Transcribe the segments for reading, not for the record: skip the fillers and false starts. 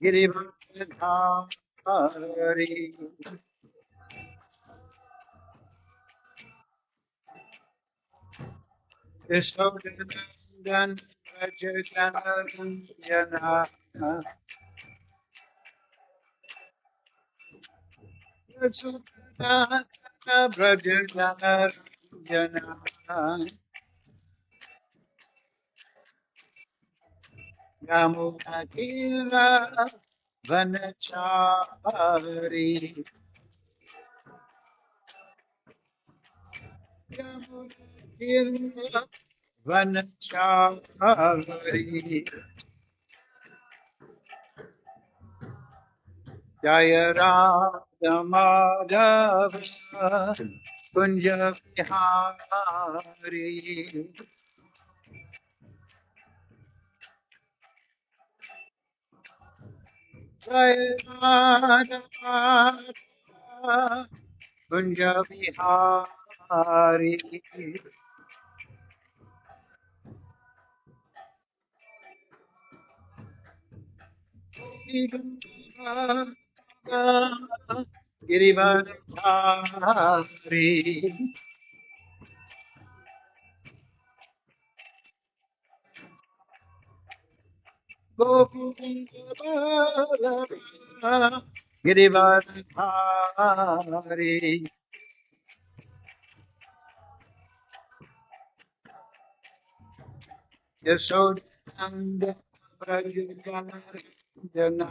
Giridhari Yashodanandan Rajajanarjana Yashodanandan Rajajanarjana Yamunatira Vanachari Yamunatira Vanachari Jaya Radha Madhava Kunja Vihari Jaya Radha Madhava Kunja Vihari Girivaradhari Govinda Girivaradhari Yasodhanda Prajujanarjana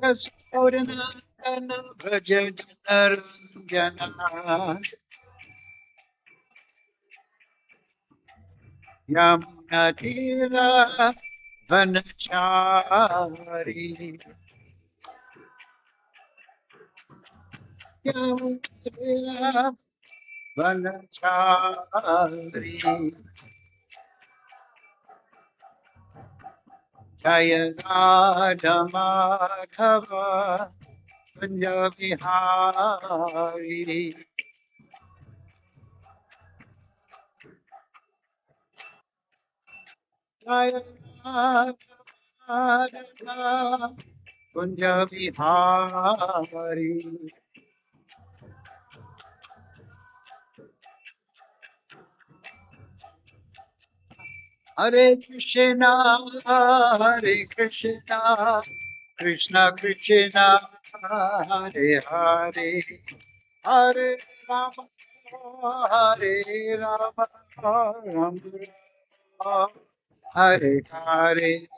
Yasodhanandana Prajujanarjana Yamunatira Vanachari Yamunatira Vanachari Jaya Radha Madhava Punjabihari Jaya Radha Madhava Punjabihari Hare Krishna Hare Krishna Krishna Krishna Hare Hare Hare Rama Hare Rama Ram Ram Hare Hare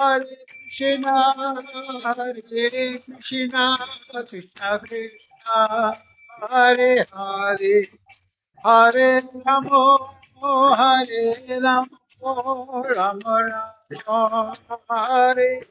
Hare Krishna Hare Krishna Krishna Krishna Hare Hare Hare Ramo Hare Ramo Rama Rama Hare Hare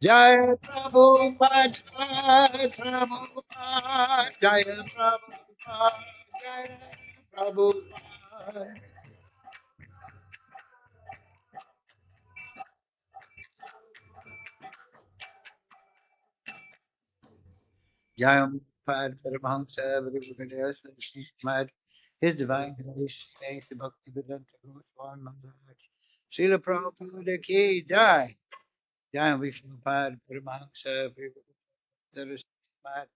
Jai Prabhupada, Jai Prabhupada, Jai Prabhupada, Jai Prabhupada. Jai Prabhupada, Paramahamsa, Prabhupada, Srimad, His Divine Grace, thanks to Bhakti Vedanta Goswami Maharaj. Srila Prabhupada ki Jai. Jai Vishnu Pad, Paramahamsa, Prabhupada, Srimad,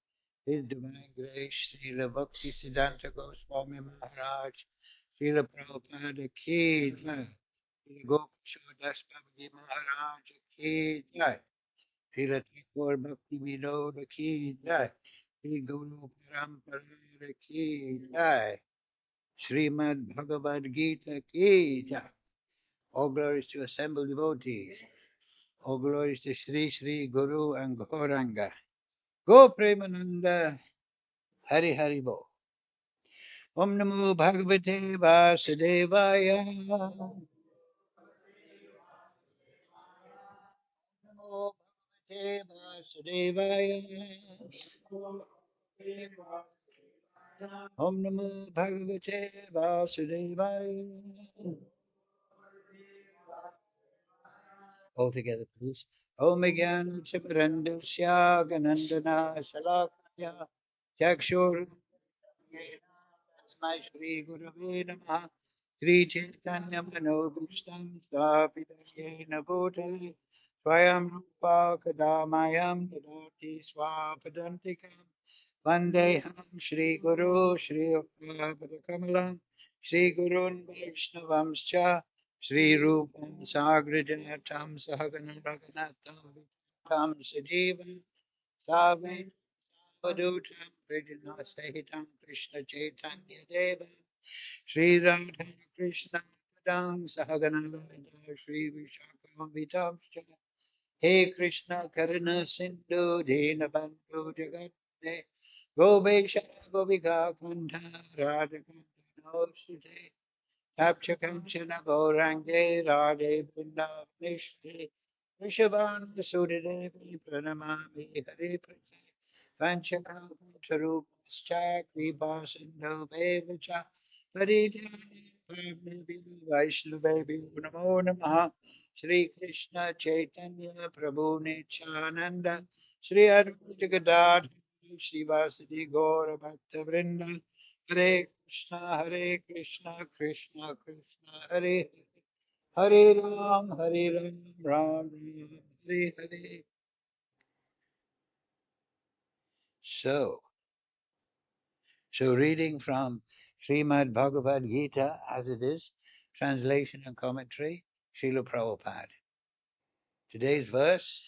His Divine Grace, Srila Bhakti Siddhanta Goswami Maharaj. Srila Prabhupada ki Jai. Srila Gopasha Das Babaji Maharaj ki Jai. Srila Thakur Bhakti Vinod ki Jai. Sri Guru Parampara ki Jai. Srimad Bhagavad Gita ki Jai. All glories to assembled devotees. All glories to Sri Sri Guru and Gauranga. Go Premananda, Hari Hari Bo. Om Namo Bhagavate Vasudevaya. Namo Bhagavate Vasudevaya. Om Namo Bhagavate Vasudevaya. All together, please. Om Gyan Chimarandasya Ganandana Shalakya Chakshur Tasmai Shri Gurave Namaha Shri Chaitanya Manobhishtam Sthapitam Yena Bhutale Swayam Rupa Kadamayam Dadati Swapadantikam Vandeham Shri Guru Shri Kamalam Shri Gurun Vaishnavamscha Shri Rupam Sagrajatam Sahaganam Raghunatham Tam Sajivam Savam Padutam Pridina Sahitam Krishna Chaitanya Deva Shri Radha Krishna Padam Sahaganam Shri Vishakam Vitamscha He Krishna Karuna Sindhu Dina Bandhu Jagat Gopesha Gopika Kanta Radha Kanta Sute Tapcha Kanchana Gaurange Radhe Vrindavaneshwari Rishabhan Sudadevi Pranamami Hare Prasad Panchakapatarupascha Kripa Sindhu Bevacha Parijani Pavnebi Vaishnavebi Namo Namaha Shri Krishna Chaitanya Prabhu Nityananda Shri Advaita Gadadhar Shri Vasadi Gaura Bhakta Vrinda Hare Krishna, Krishna Krishna, Hare Hare Ram, Hare Ram, Ram Ram, Hare Hare. So, reading from Srimad Bhagavad Gita as it is, translation and commentary, Srila Prabhupada. Today's verse,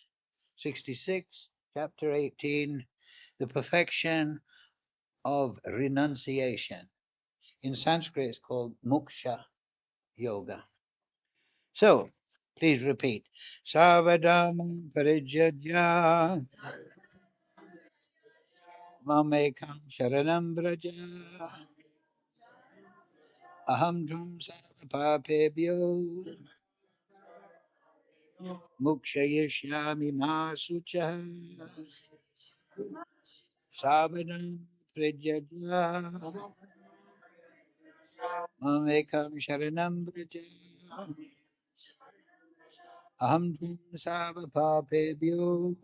66, chapter 18, the perfection of renunciation. In Sanskrit, it's called Moksha Yoga. So, please repeat. Savadam parijajya mamekam sharanam braja aham dvam savapapebhyo mukshayishyami masucha savadam parijajya mamekam sharanam braja aham dvam savapapebhyo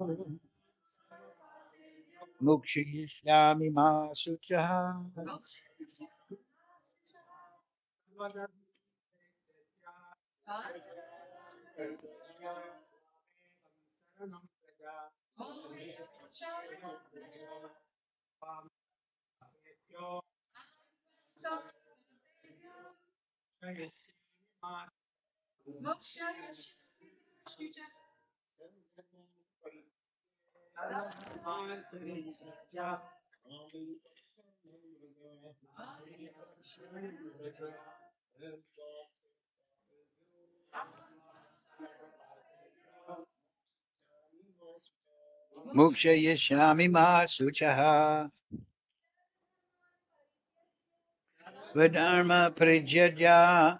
mukshayishyami masucha. Mukshayishyami masucha Vedharma Prijaya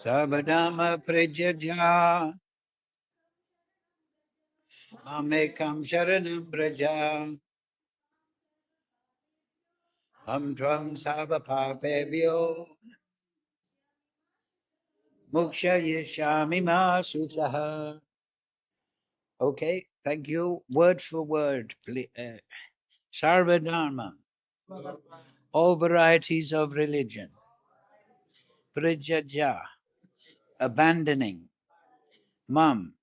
Sarvadama Prijaya Mamekam Sharanam Braja Ham Tvam Sarvapapebhyo Mukshayishyami masucha. Okay, thank you. Word for word, please. Sarvadharma, all varieties of religion. Prijaja, abandoning. Mam,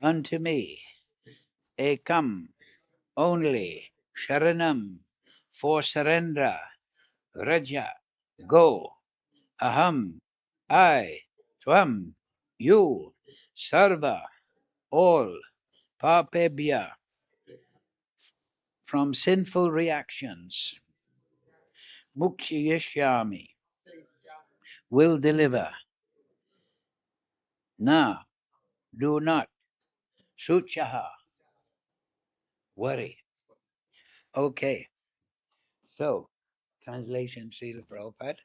unto me. Ekam, only. Sharanam, for surrender. Raja, go. Aham, I. Tvam, you. Sarva, all. papebhya, from sinful reactions, mukhyayishyami, will deliver. Na, do not, suchaha, worry. Okay, so translation, Srila Prabhupada.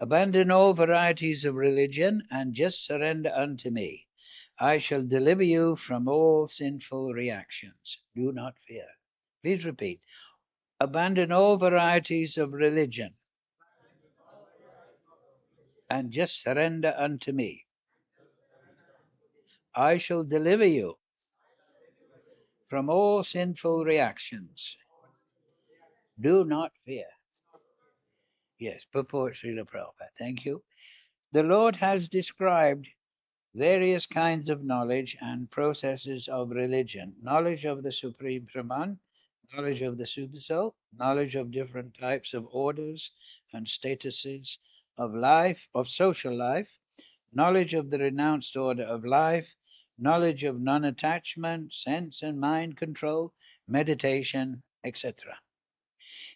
Abandon all varieties of religion and just surrender unto me. I shall deliver you from all sinful reactions. Do not fear. Please repeat. Abandon all varieties of religion and just surrender unto me. I shall deliver you from all sinful reactions. Do not fear. Yes, purport Srila Prabhupada. Thank you. The Lord has described various kinds of knowledge and processes of religion: knowledge of the Supreme Brahman, knowledge of the Supersoul, knowledge of different types of orders and statuses of life, of social life, knowledge of the renounced order of life, knowledge of non attachment, sense and mind control, meditation, etc.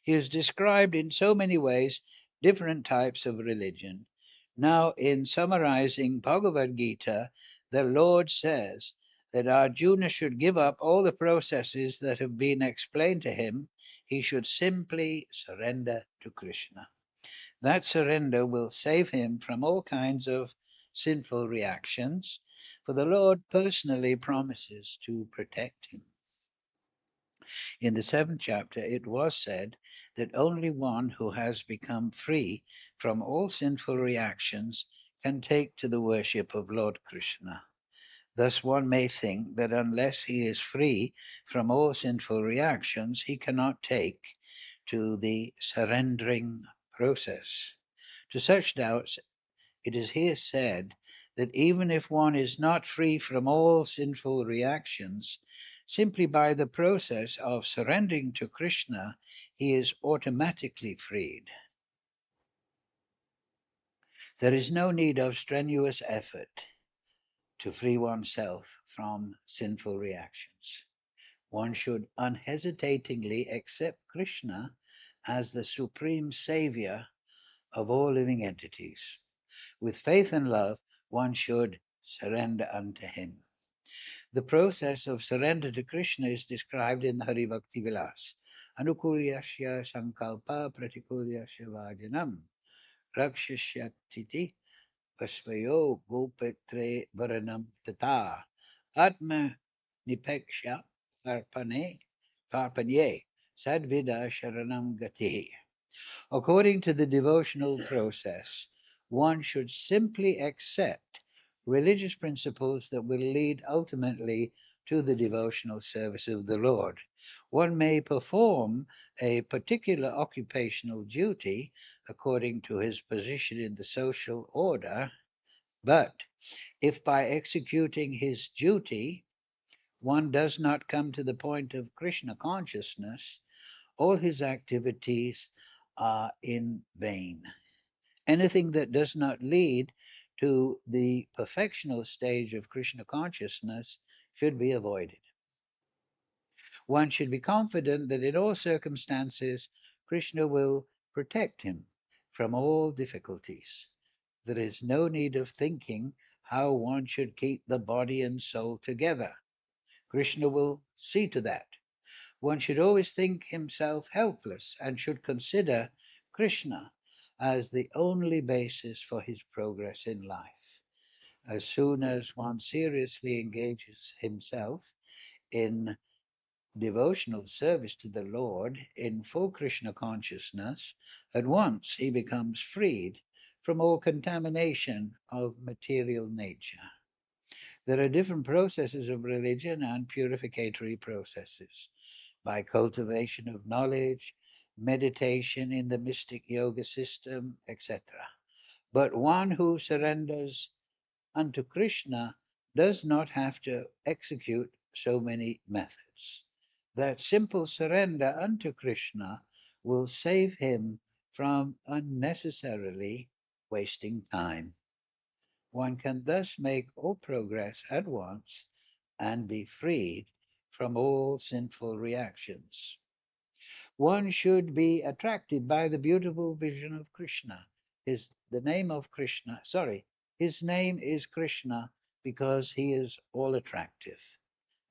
He has described in so many ways different types of religion. Now, in summarizing Bhagavad Gita, the Lord says that Arjuna should give up all the processes that have been explained to him. He should simply surrender to Krishna. That surrender will save him from all kinds of sinful reactions, for the Lord personally promises to protect him. In the seventh chapter, it was said that only one who has become free from all sinful reactions can take to the worship of Lord Krishna. Thus, one may think that unless he is free from all sinful reactions, he cannot take to the surrendering process. To such doubts, it is here said that even if one is not free from all sinful reactions, simply by the process of surrendering to Krishna, he is automatically freed. There is no need of strenuous effort to free oneself from sinful reactions. One should unhesitatingly accept Krishna as the supreme savior of all living entities. With faith and love, one should surrender unto him. The process of surrender to Krishna is described in the Hari Bhakti Vilas. Anukulyasya sankalpa pratikulyasya vajanam rakshashyatiti vasvayo gopetre varanam tata atma nipeksha karpanye sadvida sharanam gati. According to the devotional process, one should simply accept religious principles that will lead ultimately to the devotional service of the Lord. One may perform a particular occupational duty according to his position in the social order, but if by executing his duty one does not come to the point of Krishna consciousness, all his activities are in vain. Anything that does not lead to the perfectional stage of Krishna consciousness should be avoided. One should be confident that in all circumstances, Krishna will protect him from all difficulties. There is no need of thinking how one should keep the body and soul together. Krishna will see to that. One should always think himself helpless and should consider Krishna as the only basis for his progress in life. As soon as one seriously engages himself in devotional service to the Lord in full Krishna consciousness, at once he becomes freed from all contamination of material nature. There are different processes of religion and purificatory processes. By cultivation of knowledge, meditation in the mystic yoga system, etc. But one who surrenders unto Krishna does not have to execute so many methods. That simple surrender unto Krishna will save him from unnecessarily wasting time. One can thus make all progress at once and be freed from all sinful reactions. One should be attracted by the beautiful vision of Krishna. The name of Krishna, sorry, his name is Krishna because he is all attractive.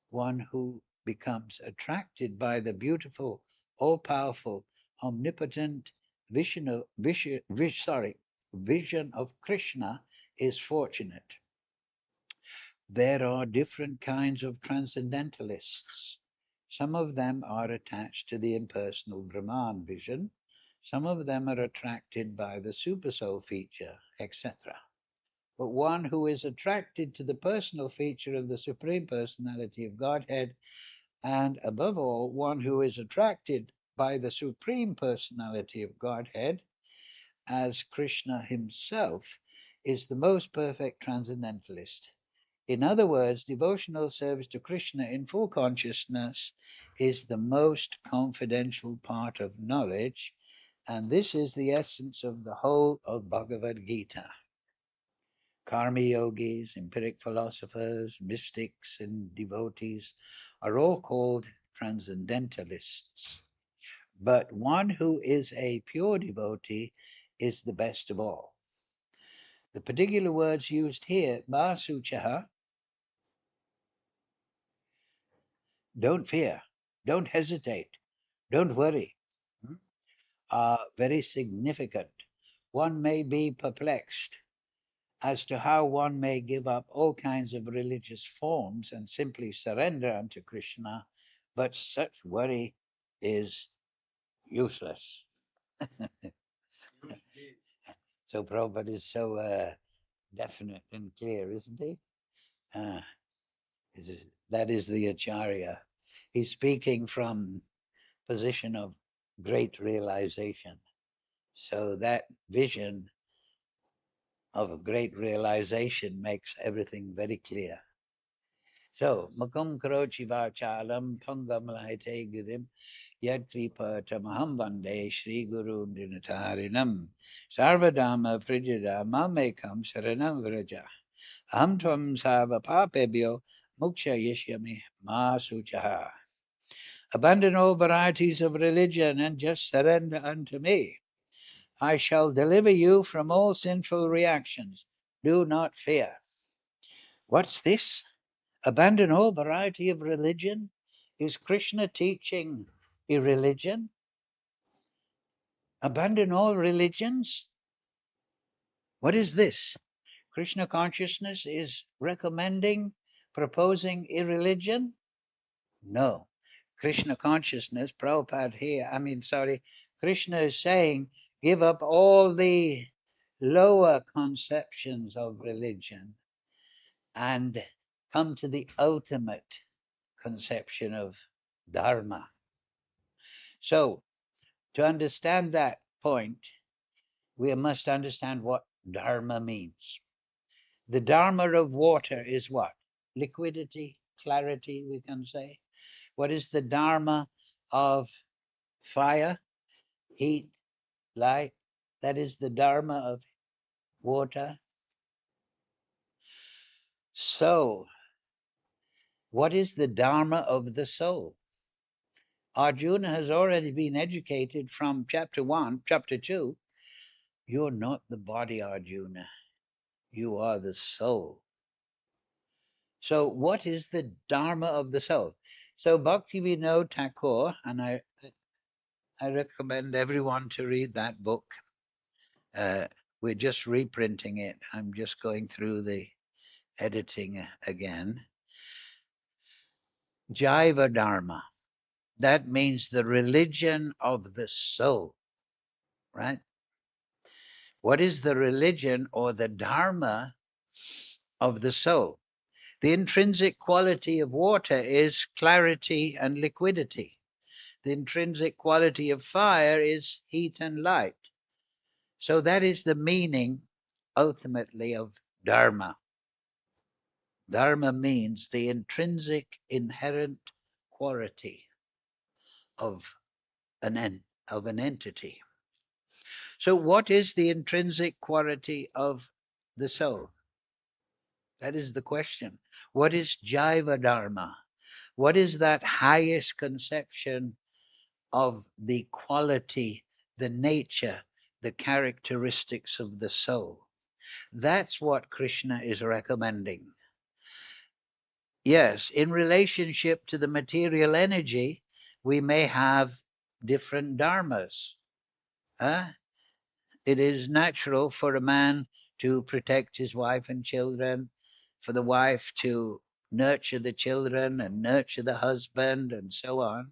One who becomes attracted by the beautiful, all powerful, omnipotent vision of Krishna is fortunate. There are different kinds of transcendentalists. Some of them are attached to the impersonal Brahman vision. Some of them are attracted by the supersoul feature, etc. But one who is attracted to the personal feature of the Supreme Personality of Godhead, and above all, one who is attracted by the Supreme Personality of Godhead as Krishna himself, is the most perfect transcendentalist. In other words, devotional service to Krishna in full consciousness is the most confidential part of knowledge, and this is the essence of the whole of Bhagavad Gita. Karma yogis, empiric philosophers, mystics, and devotees are all called transcendentalists. But one who is a pure devotee is the best of all. The particular words used here, Masuchaha, don't fear, don't hesitate, don't worry, are very significant. One may be perplexed as to how one may give up all kinds of religious forms and simply surrender unto Krishna, but such worry is useless. So Prabhupada is so definite and clear, isn't he? Uh, that is the Acharya. He's speaking from position of great realization. So that vision of great realization makes everything very clear. So, Makum Karochi Vachalam Pangam Laite Girim Yad Kripa Tamaham Vande Shri Guru Dinatarinam Sarvadama Prijada Mamekam Saranam Vraja Aham Tvam Sava Papebyo Muksha Yishyami Ma Suchaha. Abandon all varieties of religion and just surrender unto me. I shall deliver you from all sinful reactions. Do not fear. What's this? Abandon all variety of religion? Is Krishna teaching irreligion? Abandon all religions? What is this? Krishna consciousness is recommending, proposing irreligion? No. Krishna consciousness, Prabhupada here, Krishna is saying, give up all the lower conceptions of religion and come to the ultimate conception of dharma. So, to understand that point, we must understand what dharma means. The dharma of water is what? Liquidity, clarity, we can say. What is the dharma of fire? Heat, light. That is the dharma of water. So, what is the dharma of the soul? Arjuna has already been educated from chapter 1, chapter 2. You're not the body, Arjuna. You are the soul. So, what is the dharma of the soul? So, Bhaktivinoda Thakur, and I recommend everyone to read that book. We're just reprinting it. I'm just going through the editing again. Jaiva Dharma. That means the religion of the soul, right? What is the religion or the dharma of the soul? The intrinsic quality of water is clarity and liquidity. The intrinsic quality of fire is heat and light. So that is the meaning, ultimately, of dharma. Dharma means the intrinsic, inherent quality of an entity. So what is the intrinsic quality of the soul? That is the question. What is Jaiva Dharma? What is that highest conception of the quality, the nature, the characteristics of the soul? That's what Krishna is recommending. Yes, in relationship to the material energy, we may have different dharmas. Huh? It is natural for a man to protect his wife and children, for the wife to nurture the children and nurture the husband, and so on.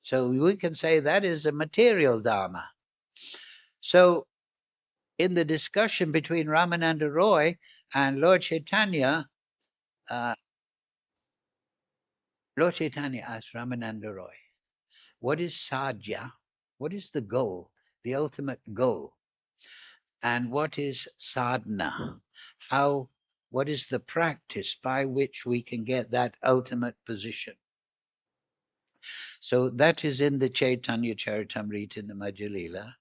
So we can say that is a material dharma. So in the discussion between Ramananda Roy and Lord Chaitanya, uh, Lord Chaitanya asked Ramananda Roy, what is sadhya? What is the goal, the ultimate goal? And what is sadhana? What is the practice by which we can get that ultimate position? So that is in the Chaitanya Charitamrita in the Madhya Lila,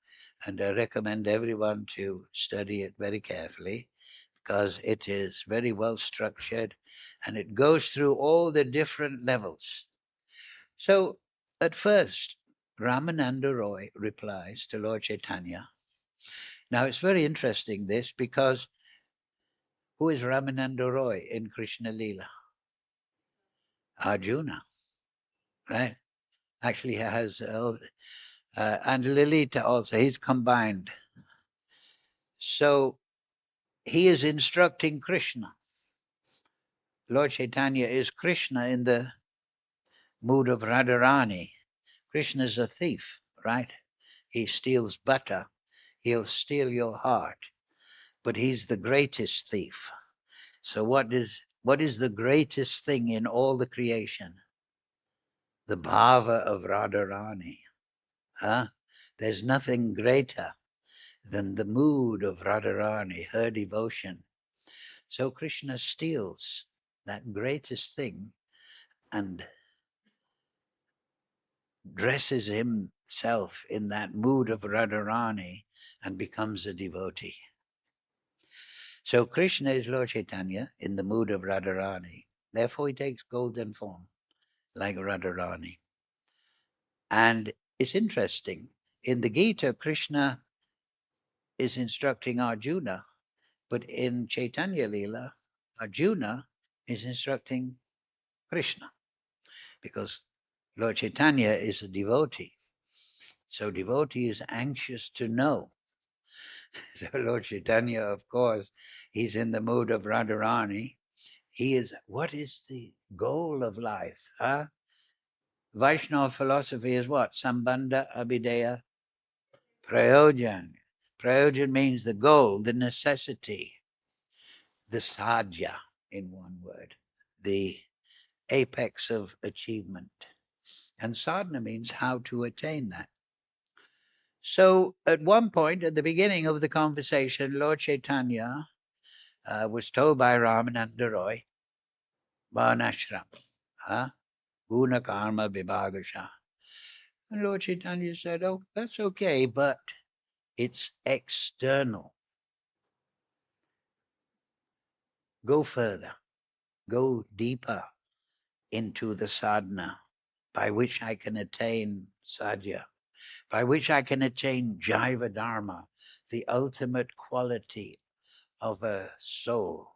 and I recommend everyone to study it very carefully because it is very well structured and it goes through all the different levels. So at first, Ramananda Roy replies to Lord Chaitanya. Now it's very interesting this because who is Ramananda Roy in Krishna Lila? Arjuna, right? Actually, he has and Lilita also. He's combined. So he is instructing Krishna. Lord Chaitanya is Krishna in the mood of Radharani. Krishna is a thief, right? He steals butter. He'll steal your heart, but he's the greatest thief. So what is the greatest thing in all the creation? The bhava of Radharani. Huh? There's nothing greater than the mood of Radharani, her devotion. So Krishna steals that greatest thing and dresses himself in that mood of Radharani and becomes a devotee. So Krishna is Lord Chaitanya in the mood of Radharani. Therefore he takes golden form like Radharani. And it's interesting. In the Gita, Krishna is instructing Arjuna, but in Chaitanya Leela, Arjuna is instructing Krishna because Lord Chaitanya is a devotee. So devotee is anxious to know. So Lord Chaitanya, of course, he's in the mood of Radharani. He is, what is the goal of life? Huh? Vaishnava philosophy is what? Sambandha, Abhideya, Prayojan. Prayojan means the goal, the necessity, the sadhya, in one word, the apex of achievement. And sadhana means how to attain that. So at one point, at the beginning of the conversation, Lord Chaitanya was told by Ramananda Roy, Varnashram, Guna Karma Vibhagasha. And Lord Chaitanya said, oh, that's okay, but it's external. Go further, go deeper into the sadhana by which I can attain sadhya, by which I can attain Jaiva Dharma, the ultimate quality of a soul.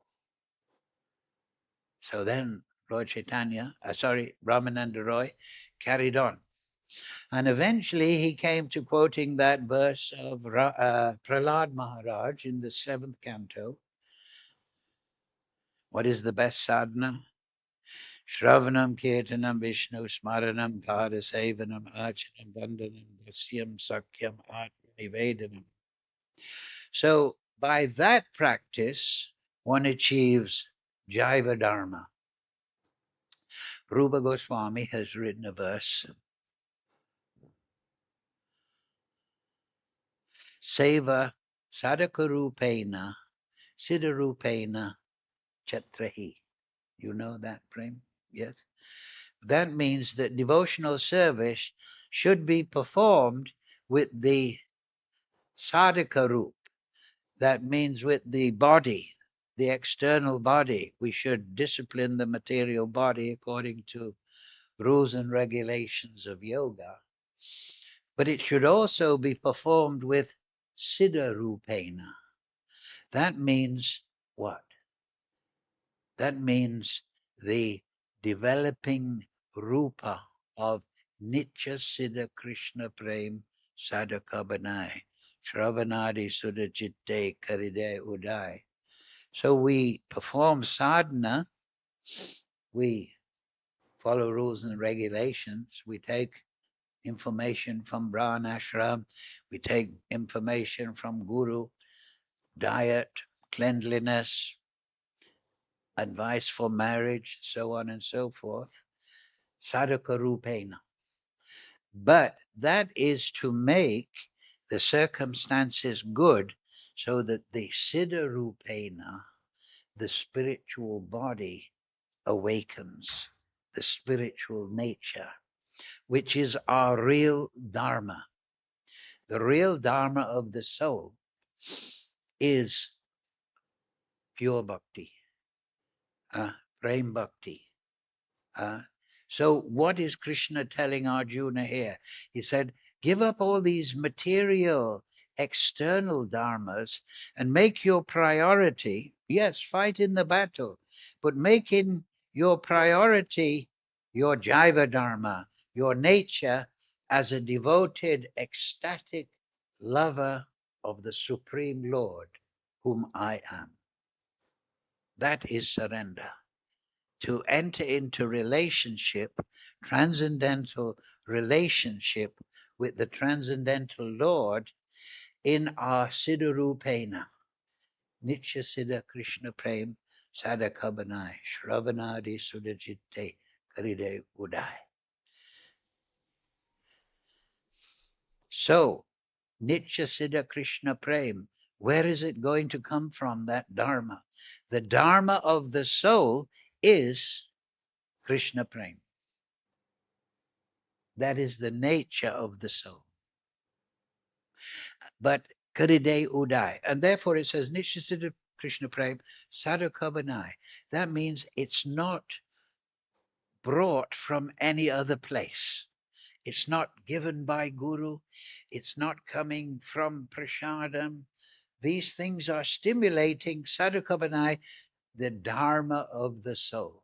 So then Lord Chaitanya, Ramananda Roy carried on. And eventually he came to quoting that verse of Prahlad Maharaj in the 7th canto. What is the best sadhana? Shravanam Kirtanam Vishnu Smaranam Padasevanam Achanam Bandhanam Dasyam Sakyam Atma Nivedanam. So by that practice, one achieves Jaiva Dharma. Rupa Goswami has written a verse. Seva Sadakarupena Siddharupena Chatrahi. You know that, Prem? Yes. That means that devotional service should be performed with the sadhaka roop. That means with the body, the external body. We should discipline the material body according to rules and regulations of yoga. But it should also be performed with siddha rupena. That means what? That means the developing rupa of Nitya Siddha Krishna Prem Sadhakabanai, Shravanadi Sudachitte Karide Udai. So we perform sadhana, we follow rules and regulations, we take information from Brahman ashram, we take information from Guru, diet, cleanliness, advice for marriage, so on and so forth. Sadhaka rupena. But that is to make the circumstances good so that the siddha rupena, the spiritual body, awakens, the spiritual nature, which is our real dharma. The real dharma of the soul is pure bhakti, prem bhakti. So what is Krishna telling Arjuna here? He said, give up all these material, external dharmas and make your priority, yes, fight in the battle, but make in your priority your jiva dharma, your nature as a devoted, ecstatic lover of the Supreme Lord, whom I am. That is surrender. To enter into relationship, transcendental relationship with the transcendental Lord in our Siddharupena, Nitya Siddha Krishna Prem Sadhakabanai, Shravanadi Sudajitte Karide Udai. So, Nitya Siddha Krishna Prem, where is it going to come from, that Dharma? The Dharma of the soul is Krishna Prem. That is the nature of the soul. But Karide Udai. And therefore it says Nishisiddha Krishna Prem Sadhakabanai. That means it's not brought from any other place. It's not given by Guru. It's not coming from Prashadam. These things are stimulating Sadhakabanai, the Dharma of the soul,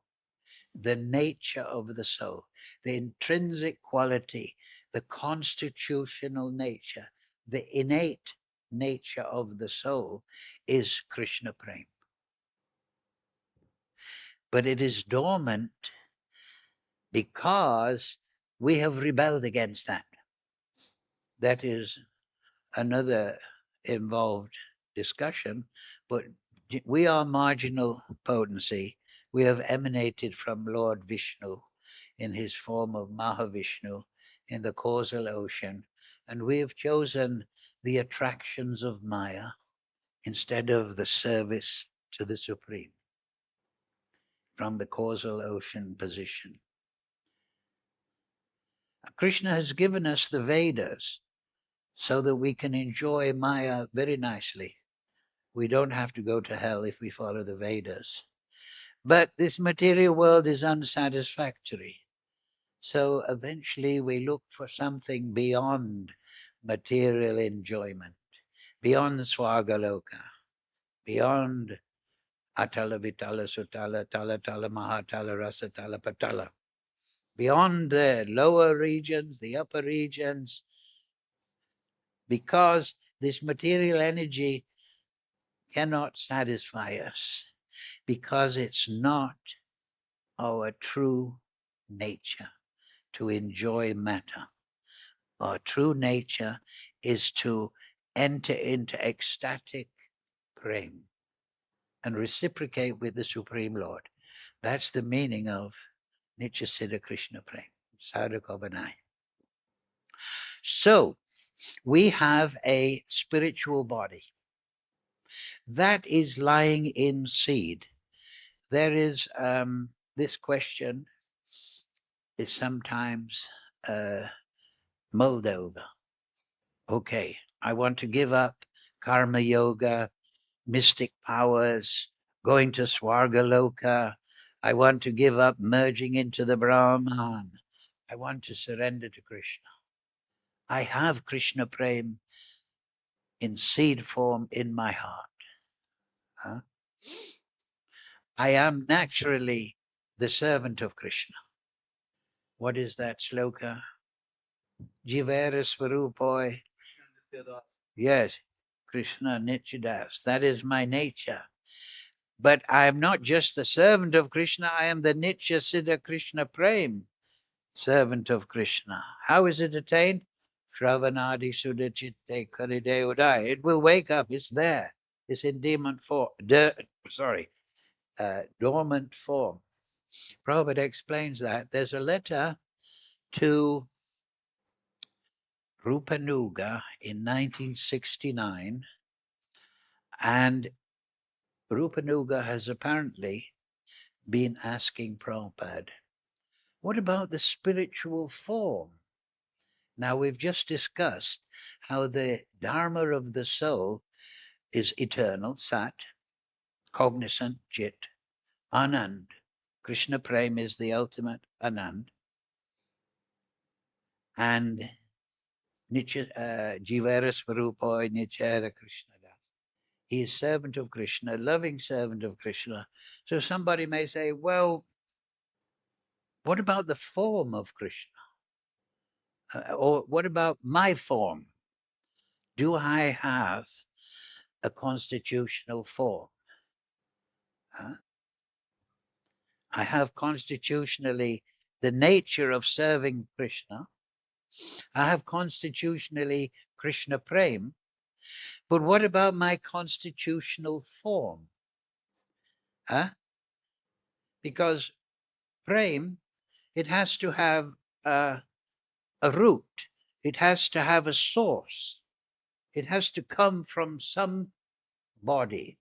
the nature of the soul, the intrinsic quality, the constitutional nature, the innate nature of the soul is Krishna Prem. But it is dormant because we have rebelled against that. That is another involved discussion, but we are marginal potency. We have emanated from Lord Vishnu in his form of Mahavishnu in the causal ocean, and we have chosen the attractions of Maya instead of the service to the Supreme from the causal ocean position. Krishna has given us the Vedas so that we can enjoy Maya very nicely. We don't have to go to hell if we follow the Vedas. But this material world is unsatisfactory. So eventually we look for something beyond material enjoyment, beyond Swargaloka, beyond Atala Vitala Sutala Tala Tala Mahatala Rasatala Patala, beyond the lower regions, the upper regions, because this material energy cannot satisfy us, because it's not our true nature to enjoy matter. Our true nature is to enter into ecstatic prem and reciprocate with the Supreme Lord. That's the meaning of Nitya Siddha Krishna Prem, Sadhakavanai. So, we have a spiritual body that is lying in seed. There is this question is sometimes mulled over. Okay, I want to give up karma yoga, mystic powers, going to Swargaloka. I want to give up merging into the Brahman. I want to surrender to Krishna. I have Krishna Prem in seed form in my heart. Huh? I am naturally the servant of Krishna. What is that sloka? Jivera Swarupoi. Yes, Krishna Nityadas. That is my nature. But I am not just the servant of Krishna, I am the Nitya Siddha Krishna Prem, servant of Krishna. How is it attained? Shravanadi Sudha Chitte Karide Udai. It will wake up, it's there. It's in dormant form. Prabhupada explains that. There's a letter to Rupanuga in 1969, and Rupanuga has apparently been asking Prabhupada, what about the spiritual form? Now, we've just discussed how the Dharma of the soul is eternal, Sat, cognizant, Chit, Anand. Krishna Prem is the ultimate Anand. And Jivara Swarupoi Nichara Krishna. He is servant of Krishna, loving servant of Krishna. So somebody may say, well, what about the form of Krishna? Or what about my form? Do I have a constitutional form? Huh? I have constitutionally the nature of serving Krishna. I have constitutionally Krishna Prem. But what about my constitutional form? Huh? Because Prem, it has to have a root. It has to have a source. It has to come from some body.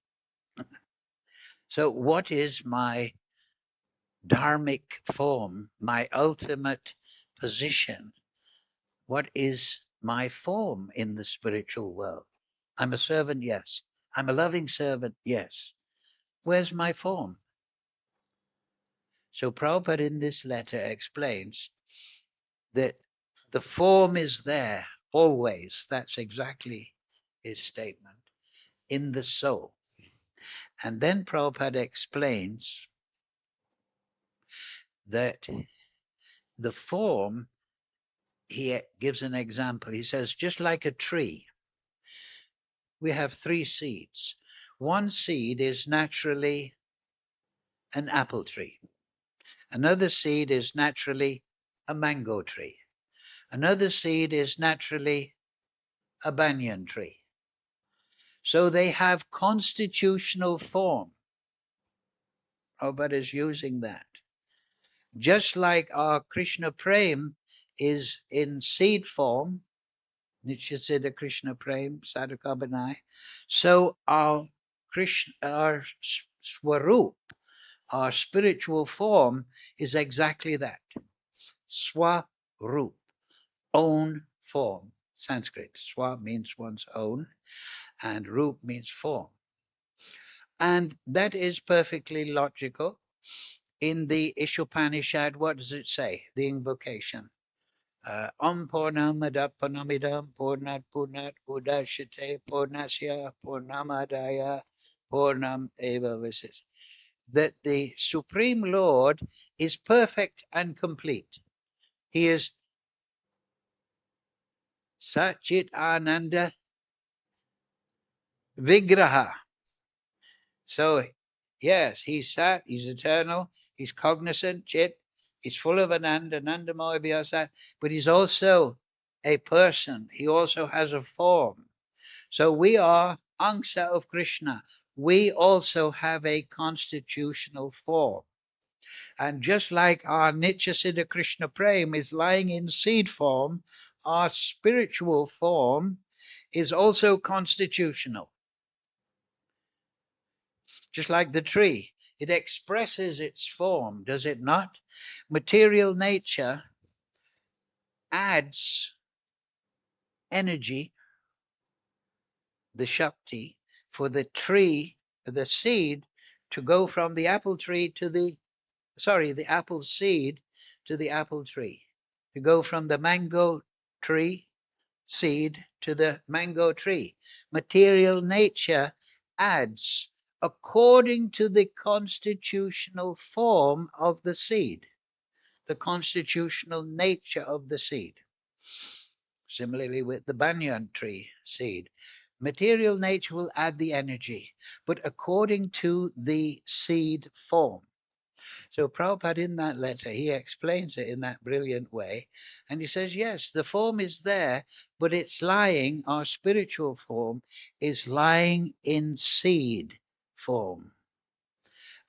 So what is my dharmic form, my ultimate position? What is my form in the spiritual world? I'm a servant, yes. I'm a loving servant, yes. Where's my form? So Prabhupada in this letter explains that the form is there always. That's exactly his statement, in the soul. And then Prabhupada explains that the form, he gives an example. He says, just like a tree, we have three seeds. One seed is naturally an apple tree. Another seed is naturally a mango tree. Another seed is naturally a banyan tree. So they have constitutional form. Prabhupada is using that. Just like our Krishna Prem is in seed form, Nityasiddha Krishna Prem, Sadhakabanai, so our Krishna, our Swarup, our spiritual form is exactly that. Swarup, own form. Sanskrit. Swa means one's own, and Rup means form. And that is perfectly logical. In the Ishopanishad, what does it say? The invocation. Om Purnamada Purnamidam Purnat Purnat Udashite Purnasya Purnamadaya Purnam Eva Visit. That the Supreme Lord is perfect and complete. He is Satchit Ananda Vigraha. So, yes, he's Sat, he's eternal, he's cognizant, Chit, he's full of Ananda, Anandamoy Vyasat, but he's also a person. He also has a form. So we are Angsa of Krishna. We also have a constitutional form. And just like our Nitya Siddha Krishna Prem is lying in seed form, our spiritual form is also constitutional. Just like the tree, it expresses its form, does it not? Material nature adds energy, the Shakti, for the tree, the seed, to go from the apple tree to the apple seed to the apple tree, to go from the mango tree seed to the mango tree. Material nature adds according to the constitutional form of the seed, the constitutional nature of the seed. Similarly, with the banyan tree seed, material nature will add the energy, but according to the seed form. So Prabhupada in that letter, he explains it in that brilliant way. And he says, yes, the form is there, but it's lying, our spiritual form is lying in seed form.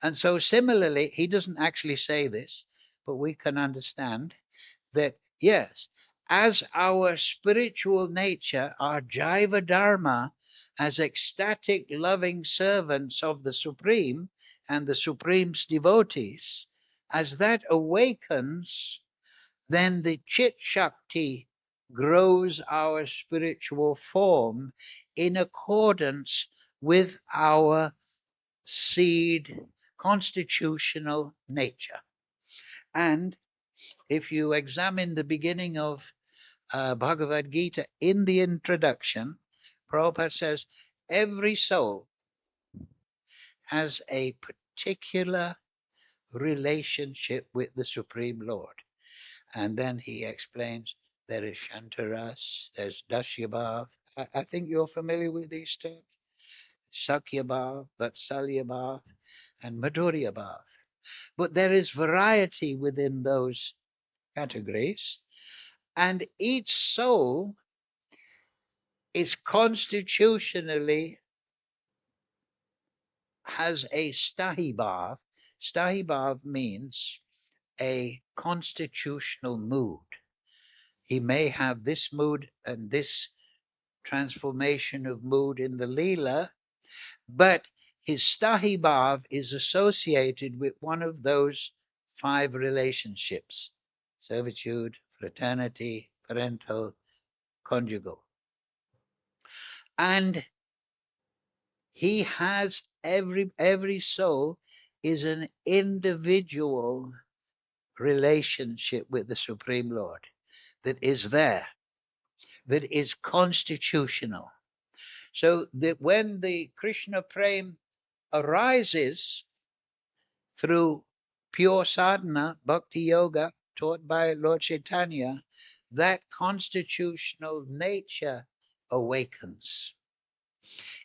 And so similarly, he doesn't actually say this, but we can understand that, yes, as our spiritual nature, our Jaiva Dharma, as ecstatic loving servants of the Supreme and the Supreme's devotees, as that awakens, then the Chit Shakti grows our spiritual form in accordance with our seed constitutional nature. And if you examine the beginning of Bhagavad Gita in the introduction, Prabhupada says every soul has a particular relationship with the Supreme Lord. And then he explains there is Shantaras, there's Dashyabhav. I think you're familiar with these terms. Sakyabhav, Vatsalyabhav, and Madhuryabhav. But there is variety within those categories. And each soul is constitutionally has a stahibhav. Stahibhav means a constitutional mood. He may have this mood and this transformation of mood in the Leela, but his stahibhav is associated with one of those 5 relationships: servitude, fraternity, parental, conjugal. And he has every soul is an individual relationship with the Supreme Lord that is there, that is constitutional. So that when the Krishna Prem arises through pure sadhana, bhakti yoga taught by Lord Chaitanya, that constitutional nature awakens.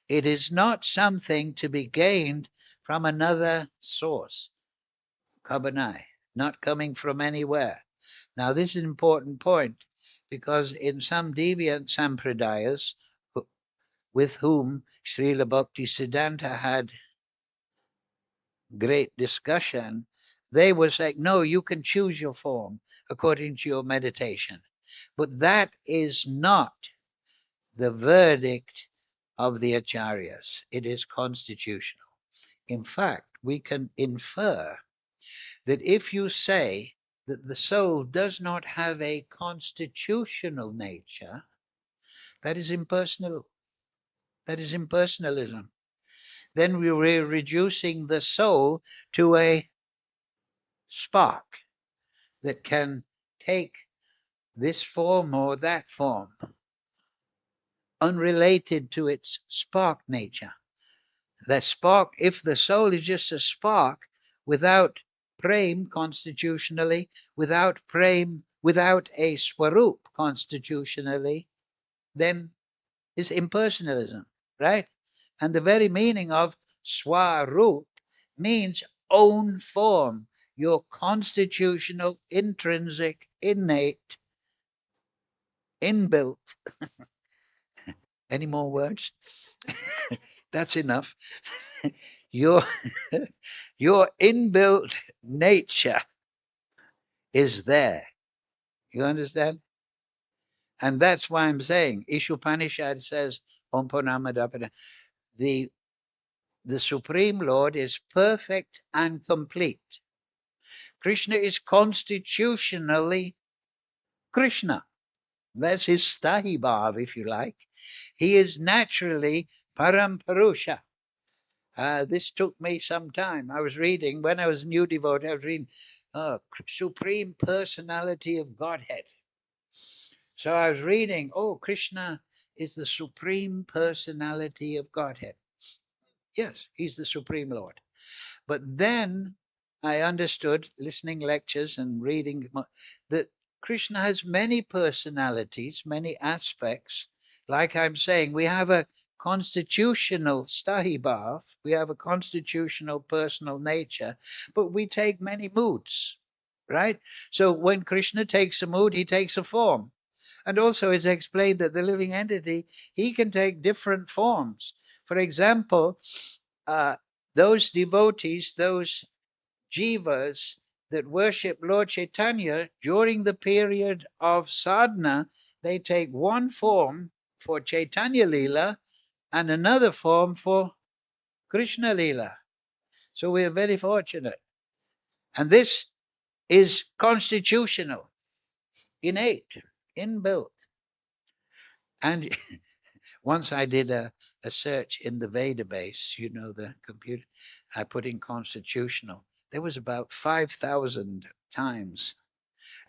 It is not something to be gained from another source, Kabbanai, not coming from anywhere. Now, this is an important point because in some deviant sampradayas with whom Srila Bhakti Siddhanta had great discussion, they were saying, no, you can choose your form according to your meditation. But that is not the verdict of the acharyas. It is constitutional. In fact, we can infer that if you say that the soul does not have a constitutional nature, that is impersonal. That is impersonalism. Then we were reducing the soul to a spark that can take this form or that form, unrelated to its spark nature. The spark, if the soul is just a spark without prem constitutionally, without prem, without a swarup constitutionally, then is impersonalism, right? And the very meaning of swarup means own form, your constitutional, intrinsic, innate, inbuilt. Any more words? That's enough. your your inbuilt nature is there. You understand? And that's why I'm saying Ishopanishad says Om Purnamadapada, the Supreme Lord is perfect and complete. Krishna is constitutionally Krishna. That's his stahibhav, if you like. He is naturally Parampurusha. This took me some time. I was reading, when I was a new devotee, I was reading Supreme Personality of Godhead. So I was reading, oh, Krishna is the Supreme Personality of Godhead. Yes, he's the Supreme Lord. But then I understood, listening lectures and reading, that Krishna has many personalities, many aspects. Like I'm saying, we have a constitutional stahibhav, we have a constitutional personal nature, but we take many moods, right? So when Krishna takes a mood, he takes a form. And also it's explained that the living entity, he can take different forms. For example, uh, those devotees, those jivas that worship Lord Chaitanya during the period of sadhana, they take one form for Chaitanya Leela and another form for Krishna Leela. So we are very fortunate. And this is constitutional, innate, inbuilt. And once I did a search in the Veda base, the computer, I put in constitutional. There was about 5,000 times.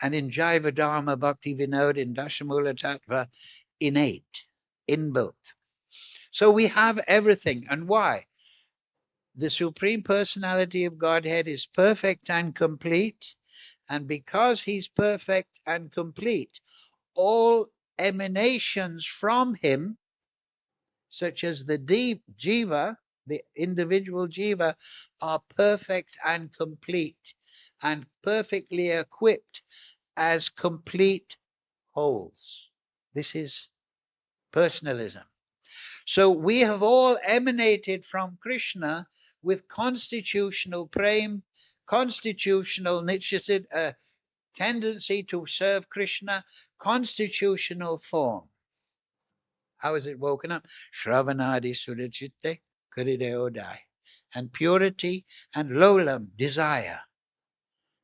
And in Jaiva Dharma Bhakti Vinod, in Dashamula Tattva, innate, inbuilt. So we have everything. And why? The Supreme Personality of Godhead is perfect and complete. And because he's perfect and complete, all emanations from him, such as the jiva, the individual jiva, are perfect and complete and perfectly equipped as complete wholes. This is personalism. So we have all emanated from Krishna with constitutional prem, constitutional nityasid, a tendency to serve Krishna, constitutional form. How is it woken up? Shravanadi Sudachitte Karideodai. And purity and lolam, desire.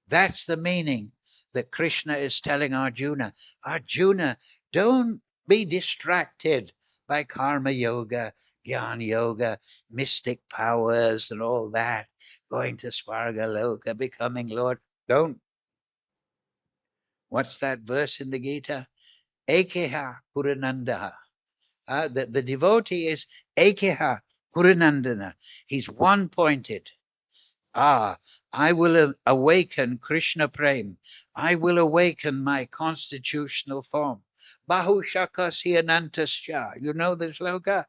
That's the meaning that Krishna is telling Arjuna. Arjuna, don't be distracted by karma yoga, jnana yoga, mystic powers and all that, going to Svarga Loka, becoming Lord. Don't. What's that verse in the Gita? Ekeha Puranandaha. The devotee is Ekeha Puranandana. He's one-pointed. I will awaken Krishna Prem. I will awaken my constitutional form. Bahu Shakasya Anantasya. You know the sloka?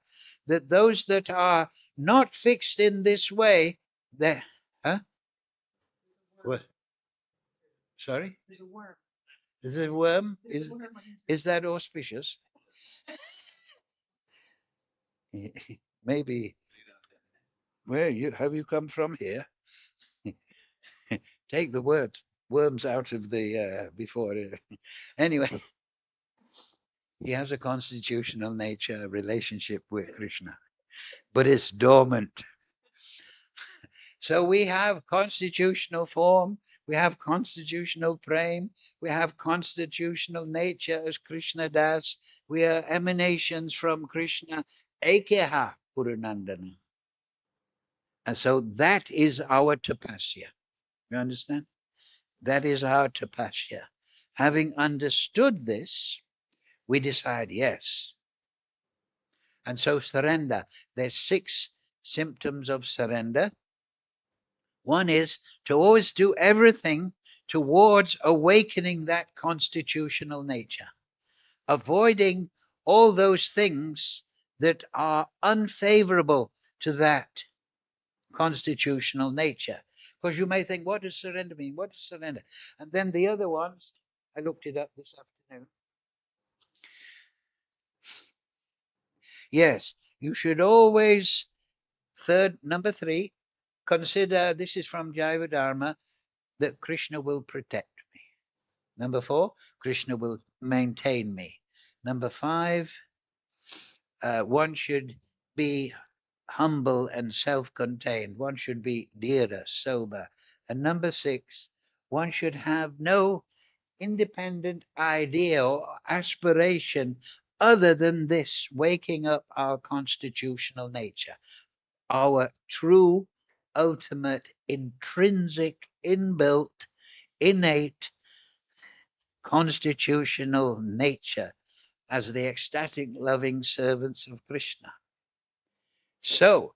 That those that are not fixed in this way, they huh? What? Sorry? Is it a worm? Is that auspicious? Maybe. Where have you come from here? Take the worms out of the before. Anyway, he has a constitutional nature relationship with Krishna, but it's dormant. So we have constitutional form, we have constitutional prem, we have constitutional nature as Krishna Das. We are emanations from Krishna, Ekeha Purunandana. And so that is our tapasya. You understand? That is our tapasya. Having understood this, we decide yes. And so surrender. There's 6 symptoms of surrender. One is to always do everything towards awakening that constitutional nature, avoiding all those things that are unfavorable to that constitutional nature. Because you may think, what does surrender mean? What does surrender? And then the other ones, I looked it up this afternoon. Yes, you should always, number 3, consider, this is from Jaiva Dharma, that Krishna will protect me. Number 4, Krishna will maintain me. Number 5, one should be humble and self-contained. One should be dhira, sober. And number 6, one should have no independent idea or aspiration other than this, waking up our constitutional nature. our true, ultimate, intrinsic, inbuilt, innate, constitutional nature as the ecstatic, loving servants of Krishna. So,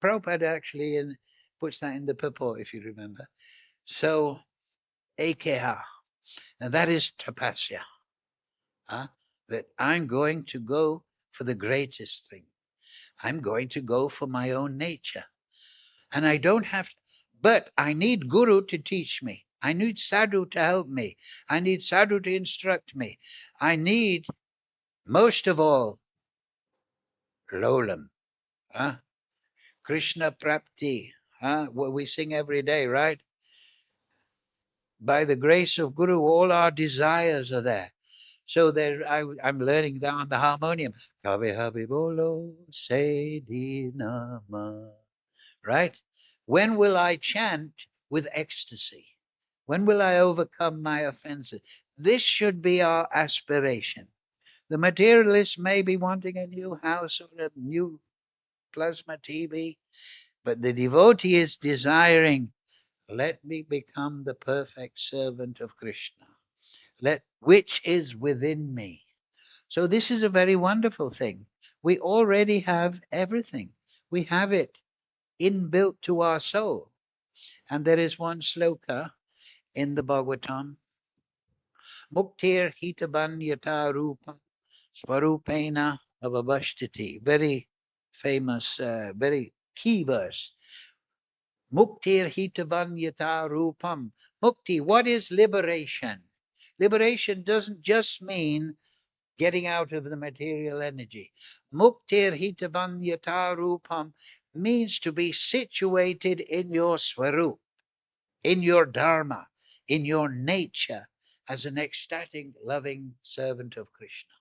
Prabhupada actually puts that in the purport, if you remember. So, Ekeha, and that is tapasya, that I'm going to go for the greatest thing. I'm going to go for my own nature. And I don't have, but I need Guru to teach me. I need Sadhu to help me. I need Sadhu to instruct me. I need, most of all, Lolam, Krishna Prapti, what we sing every day, right? By the grace of Guru, all our desires are there. So there, I'm learning down the harmonium. Kavi habi bolo se dinama. Right? When will I chant with ecstasy? When will I overcome my offenses? This should be our aspiration. The materialist may be wanting a new house or a new plasma TV, but the devotee is desiring, let me become the perfect servant of Krishna, which is within me. So this is a very wonderful thing. We already have everything. We have it inbuilt to our soul. And there is one sloka in the Bhagavatam, Muktir hitaban yata rupa swarupena avabashtiti. Very famous, very key verse. Muktir hitavan yata rupam. Mukti, what is liberation? Liberation doesn't just mean getting out of the material energy. Muktir hitavan yata rupam means to be situated in your swarup, in your dharma, in your nature as an ecstatic, loving servant of Krishna.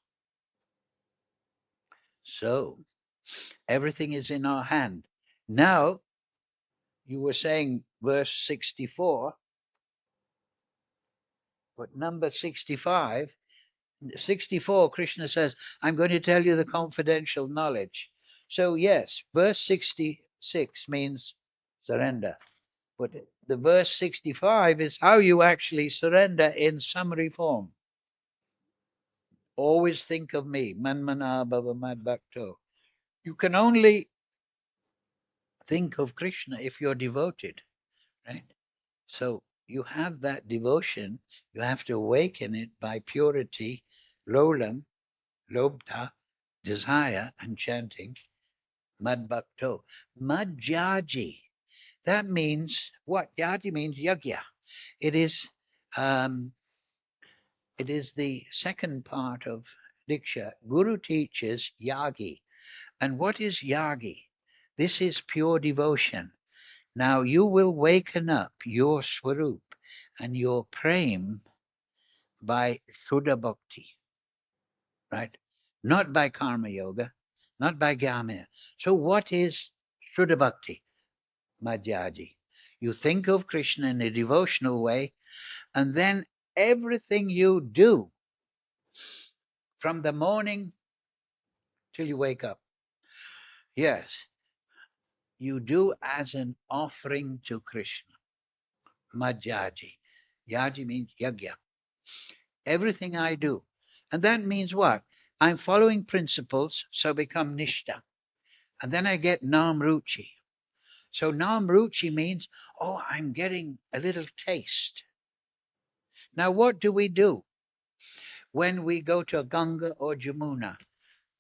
So everything is in our hand. Now, you were saying verse 64, but number 65, 64, Krishna says, I'm going to tell you the confidential knowledge. So yes, verse 66 means surrender. But the verse 65 is how you actually surrender in summary form. Always think of me, Manmana Bhava Mad Bhakto. You can only think of Krishna if you're devoted, right? So you have that devotion, you have to awaken it by purity, lolam, lobta, desire, and chanting, Mad Bhakto. Mad Jaji. That means what? Yaji means yagya. It is um, it is the second part of Diksha. Guru teaches yagi. And what is yagi? This is pure devotion. Now you will waken up your swarup and your prem by Shuddha Bhakti, right? Not by Karma Yoga, not by Gyamaya. So what is Shuddha Bhakti? Madhyaji. You think of Krishna in a devotional way, and then everything you do from the morning till you wake up, yes, you do as an offering to Krishna. Madhyaji. Yaji means yagya. Everything I do. And that means what? I'm following principles, so become nishta. And then I get nam ruchi. So nam ruchi means, oh, I'm getting a little taste. Now, what do we do when we go to Ganga or Jamuna?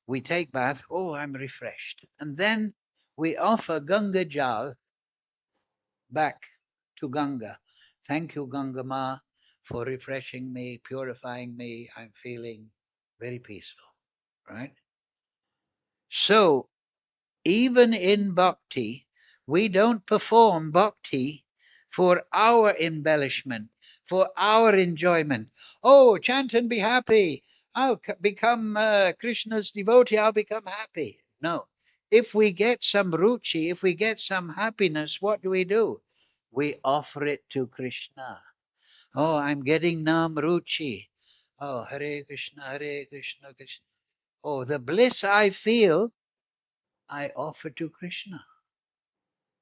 We take bath, oh, I'm refreshed. And then we offer Ganga Jal back to Ganga. Thank you, Ganga Ma, for refreshing me, purifying me. I'm feeling very peaceful, right? So even in bhakti, we don't perform bhakti for our embellishment, for our enjoyment. Oh, chant and be happy. I'll become Krishna's devotee. I'll become happy. No. If we get some ruchi, if we get some happiness, what do? We offer it to Krishna. Oh, I'm getting nam ruchi. Oh, Hare Krishna, Hare Krishna, Krishna. Oh, the bliss I feel, I offer to Krishna.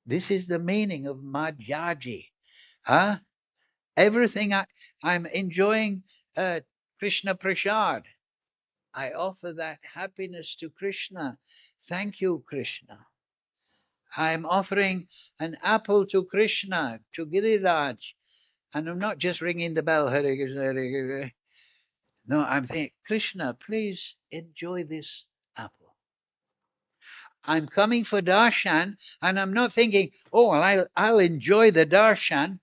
This is the meaning of Madhyaji. Huh? Everything I'm enjoying Krishna Prasad. I offer that happiness to Krishna. Thank you, Krishna. I'm offering an apple to Krishna, to Giriraj. And I'm not just ringing the bell. Hare Krishna, Hare Krishna. No, I'm thinking, Krishna, please enjoy this apple. I'm coming for darshan, and I'm not thinking, oh, well, I'll enjoy the darshan.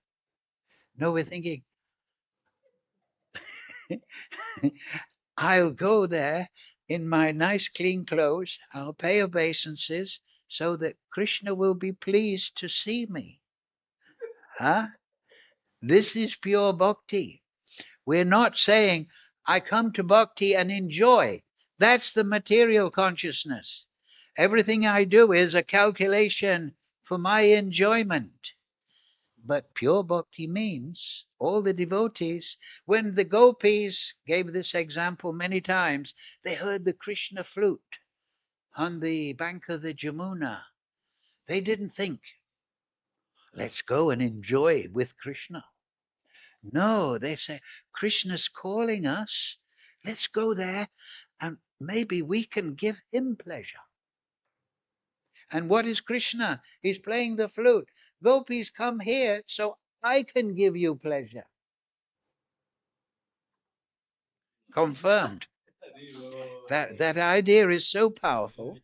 No, we're thinking, I'll go there in my nice clean clothes. I'll pay obeisances so that Krishna will be pleased to see me. Huh? This is pure bhakti. We're not saying, I come to bhakti and enjoy. That's the material consciousness. Everything I do is a calculation for my enjoyment. But pure bhakti means all the devotees, when the gopis gave this example many times, they heard the Krishna flute on the bank of the Jamuna. They didn't think, let's go and enjoy with Krishna. No, they say, Krishna's calling us. Let's go there and maybe we can give him pleasure. And what is Krishna? He's playing the flute. Gopis, come here so I can give you pleasure. Confirmed. That idea is so powerful.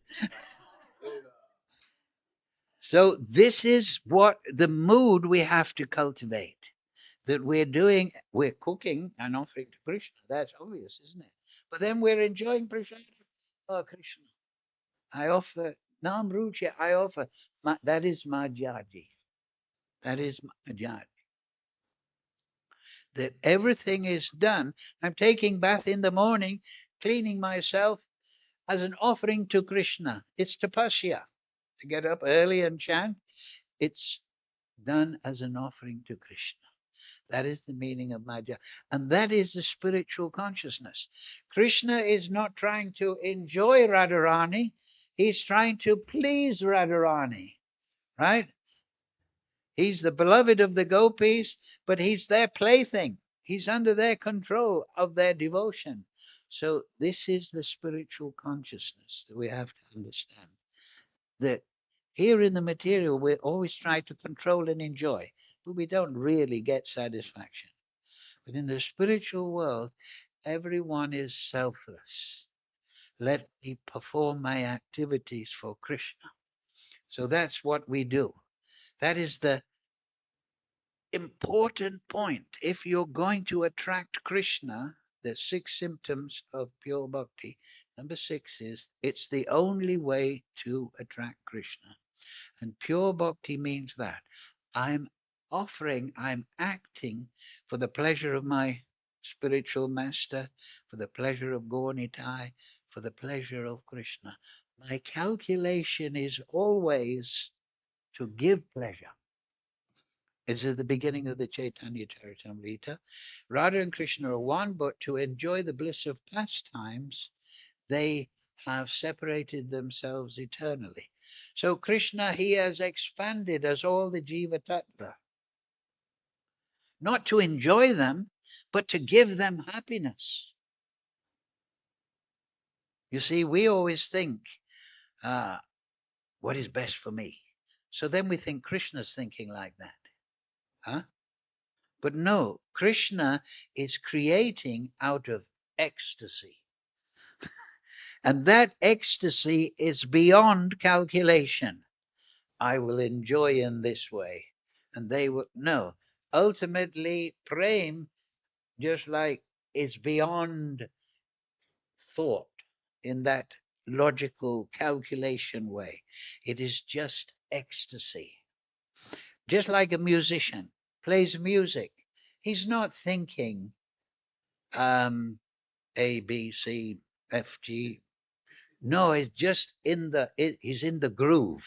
So this is what the mood we have to cultivate. That we're cooking and offering to Krishna. That's obvious, isn't it? But then we're enjoying prasad. Oh, Krishna. I offer Nam Ruchi, I offer. That is Madhyaji. That is Madhyaji. That everything is done. I'm taking bath in the morning, cleaning myself as an offering to Krishna. It's tapasya. To get up early and chant, it's done as an offering to Krishna. That is the meaning of Madhya. And that is the spiritual consciousness. Krishna is not trying to enjoy Radharani. He's trying to please Radharani, right? He's the beloved of the gopis, but he's their plaything. He's under their control of their devotion. So this is the spiritual consciousness that we have to understand. That here in the material, we always try to control and enjoy, but we don't really get satisfaction. But in the spiritual world, everyone is selfless. Let me perform my activities for Krishna. So that's what we do. That is the important point. If you're going to attract Krishna, the 6 symptoms of pure bhakti, number 6 is it's the only way to attract Krishna. And pure bhakti means that I'm acting for the pleasure of my spiritual master, for the pleasure of Gaunitai, for the pleasure of Krishna. My calculation is always to give pleasure. It's at the beginning of the Chaitanya Charitamrita. Radha and Krishna are one, but to enjoy the bliss of pastimes, they have separated themselves eternally. So Krishna, he has expanded as all the Jiva Tattva. Not to enjoy them, but to give them happiness. You see, we always think, what is best for me? So then we think Krishna's thinking like that. Huh? But no, Krishna is creating out of ecstasy. And that ecstasy is beyond calculation. I will enjoy in this way. And they will, no. Ultimately, prem, just like, is beyond thought in that logical calculation way. It is just ecstasy. Just like a musician plays music, he's not thinking A, B, C, F, G. No, it's just he's in the groove,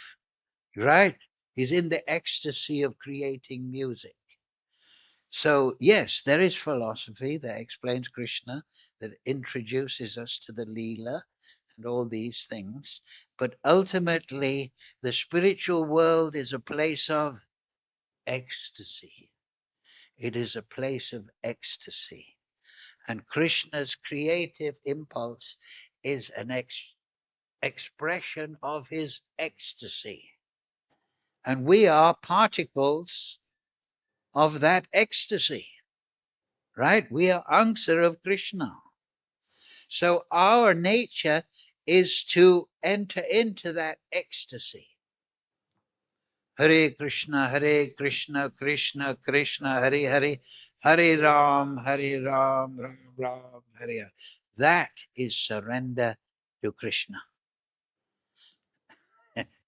right? He's in the ecstasy of creating music. So, yes, there is philosophy that explains Krishna, that introduces us to the Leela, and all these things. But ultimately, the spiritual world is a place of ecstasy. It is a place of ecstasy. And Krishna's creative impulse is an expression of his ecstasy. And we are particles of that ecstasy, right? We are Angsa of Krishna. So our nature is to enter into that ecstasy. Hare Krishna, Krishna Krishna, Hare Hare, Hare Ram, Ram Ram, Hare Hare. That is surrender to Krishna.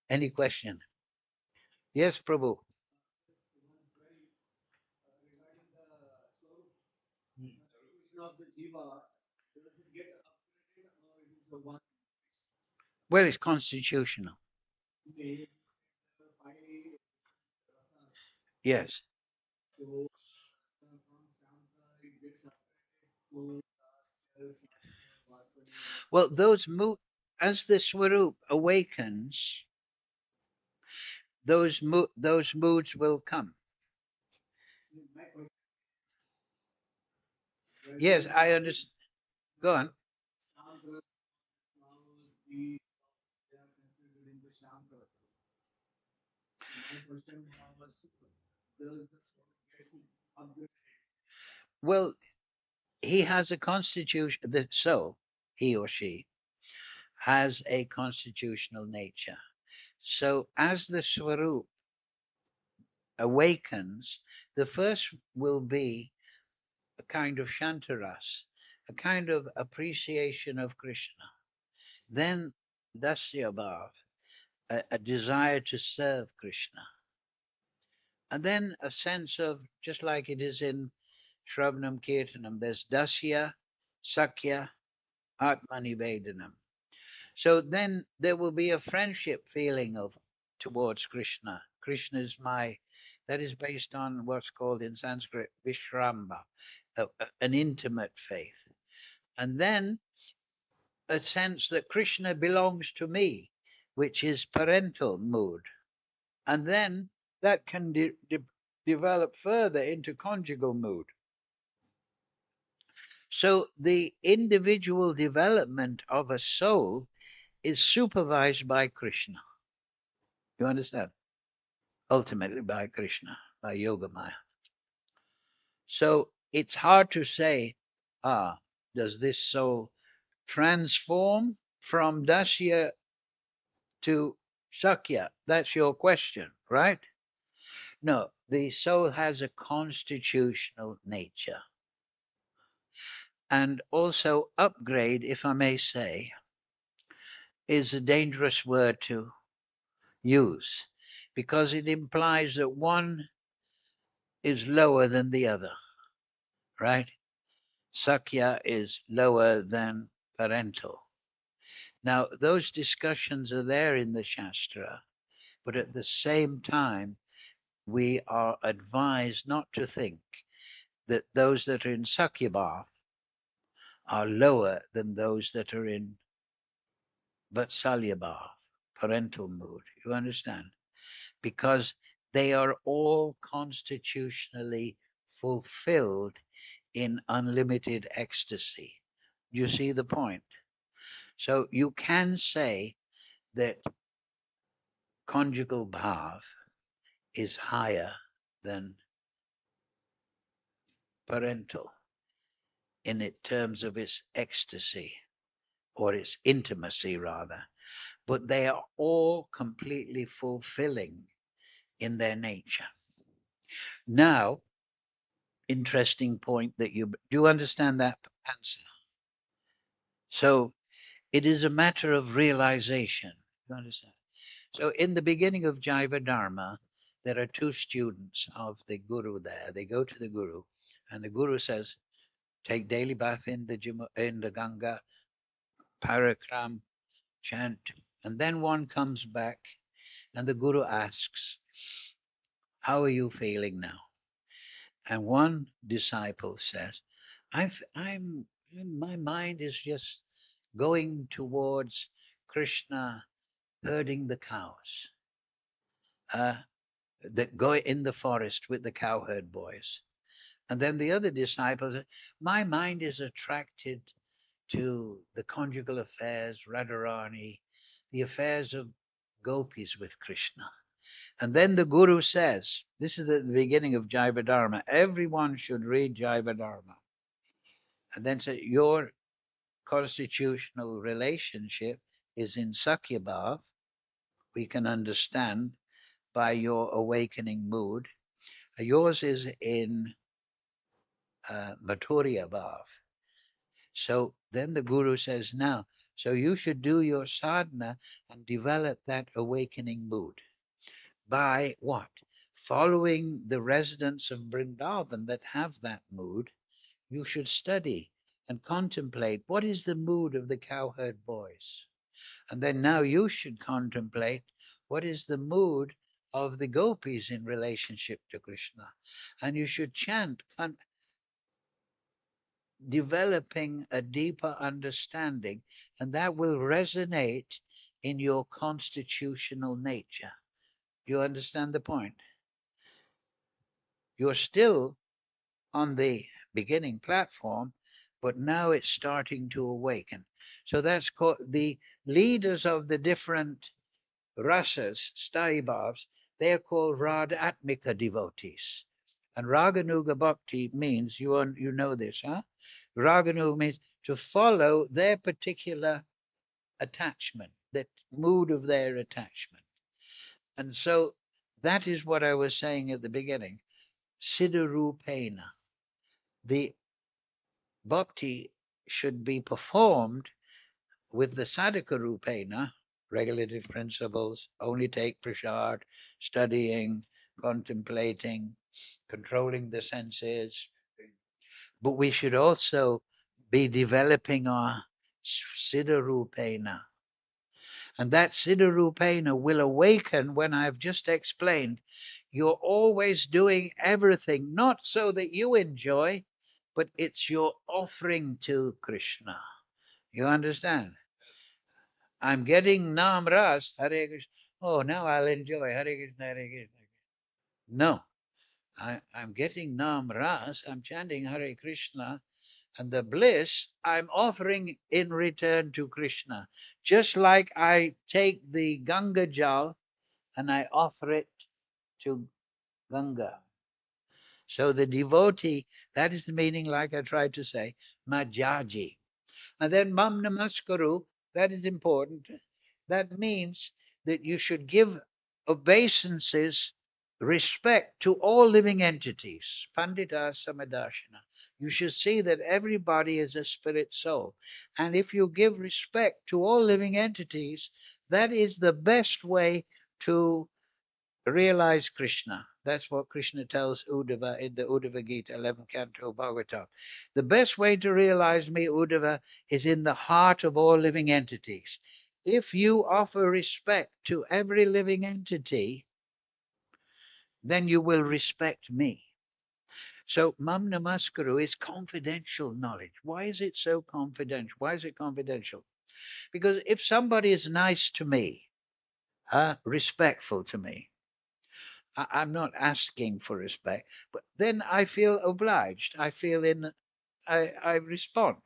Any question? Yes, Prabhu. Well, it's constitutional. Yes. Well, as the Swarup awakens, those moods will come. Yes, I understand. Go on. Well, he has a constitution. The soul, he or she, has a constitutional nature. So as the Swarup awakens, the first will be a kind of Shantaras, a kind of appreciation of Krishna. Then Dasya Bhav, a desire to serve Krishna. And then a sense of, just like it is in Shravanam Kirtanam, there's Dasya, Sakya, Atmanivedanam. So then there will be a friendship feeling of towards Krishna. Krishna is that is based on what's called in Sanskrit Vishramba, an intimate faith. And then a sense that Krishna belongs to me, which is parental mood. And then that can develop further into conjugal mood. So the individual development of a soul is supervised by Krishna. You understand? Ultimately by Krishna, by Yogamaya. So it's hard to say, does this soul transform from Dasya to Sakya? That's your question, right? No, the soul has a constitutional nature. And also, upgrade, if I may say, is a dangerous word to use because it implies that one is lower than the other, right? Sakya is lower than parental. Now, those discussions are there in the Shastra, but at the same time, we are advised not to think that those that are in Sakyabha are lower than those that are in Vatsalyabha, parental mood. You understand? Because they are all constitutionally fulfilled in unlimited ecstasy. You see the point? So you can say that conjugal bhav is higher than parental in terms of its ecstasy or its intimacy rather, but they are all completely fulfilling in their nature. Now, interesting point that you do understand that answer. So it is a matter of realization. You understand? So in the beginning of Jaiva Dharma, there are two students of the Guru there. They go to the Guru, and the Guru says, take daily bath in the Ganga, parakram, chant. And then one comes back, and the Guru asks, how are you feeling now? And one disciple says, I'm my mind is just going towards Krishna herding the cows, that go in the forest with the cowherd boys. And then the other disciples, my mind is attracted to the conjugal affairs, Radharani, the affairs of gopis with Krishna. And then the Guru says, this is the beginning of Jaiva Dharma. Everyone should read Jaiva Dharma. And then say, your constitutional relationship is in Sakyabhav. We can understand by your awakening mood. Yours is in Mathurya Bhav. So then the Guru says, now, so you should do your sadhana and develop that awakening mood. By what? Following the residents of Vrindavan that have that mood, you should study and contemplate what is the mood of the cowherd boys. And then now you should contemplate what is the mood of the gopis in relationship to Krishna. And you should chant, developing a deeper understanding, and that will resonate in your constitutional nature. You understand the point? You're still on the beginning platform, but now it's starting to awaken. So that's called the leaders of the different rasas, staibhavs, they are called Radhatmika devotees. And Raganuga Bhakti means, you know this, huh? Raganuga means to follow their particular attachment, that mood of their attachment. And so that is what I was saying at the beginning. Siddharupena. The bhakti should be performed with the sadhaka rupena, regulative principles, only take prasad, studying, contemplating, controlling the senses. But we should also be developing our siddharupena. And that siddharupena will awaken when I've just explained. You're always doing everything, not so that you enjoy, but it's your offering to Krishna. You understand? I'm getting Nam Ras, Hare Krishna. Oh, now I'll enjoy Hare Krishna, Hare Krishna. No, I'm getting Nam Ras, I'm chanting Hare Krishna, and the bliss I'm offering in return to Krishna. Just like I take the Ganga Jal and I offer it to Ganga. So the devotee, that is the meaning, like I tried to say, Majaji. And then Mam Namaskaru, that is important. That means that you should give obeisances, respect to all living entities. Pandita Samadashana. You should see that everybody is a spirit soul. And if you give respect to all living entities, that is the best way to realize Krishna. That's what Krishna tells Uddhava in the Uddhava Gita, 11th canto Bhagavatam. The best way to realize me, Uddhava, is in the heart of all living entities. If you offer respect to every living entity, then you will respect me. So Mam Namaskaru is confidential knowledge. Why is it so confidential? Why is it confidential? Because if somebody is nice to me, respectful to me, I'm not asking for respect, but then I feel obliged. I respond.